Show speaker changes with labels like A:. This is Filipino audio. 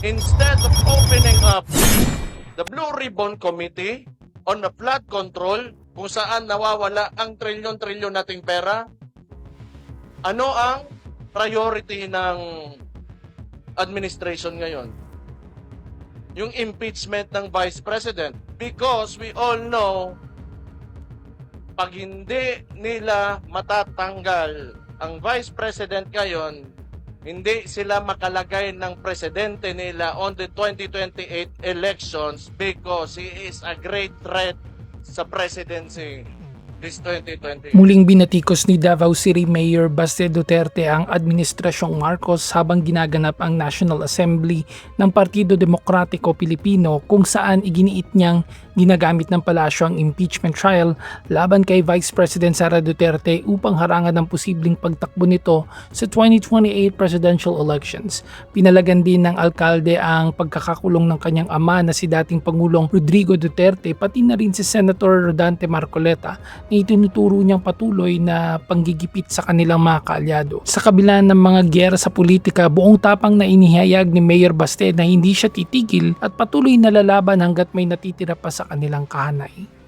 A: instead of opening up the Blue Ribbon Committee on the flood control, kung saan nawawala ang trilyon-trilyon nating pera, ano ang priority ng administration ngayon? Yung impeachment ng Vice President. Because we all know, pag hindi nila matatanggal ang Vice President ngayon, hindi sila makalagay ng presidente nila on the 2028 elections because he is a great threat sa presidency this 2020.
B: Muling binatikos ni Davao City Mayor Baste Duterte ang Administrasyong Marcos habang ginaganap ang National Assembly ng Partido Demokratiko Pilipino, kung saan iginiit niyang ginagamit ng palasyo ang impeachment trial laban kay Vice President Sara Duterte upang harangan ang posibleng pagtakbo nito sa 2028 presidential elections. Pinalagan din ng alkalde ang pagkakakulong ng kanyang ama na si dating Pangulong Rodrigo Duterte, pati na rin si Senator Rodante Marcoleta, na itinuturo niyang patuloy na panggigipit sa kanilang mga kaalyado. Sa kabila ng mga giyera sa politika, buong tapang na inihayag ni Mayor Baste na hindi siya titigil at patuloy na lalaban hanggat may natitira pa sa kanilang kahanay.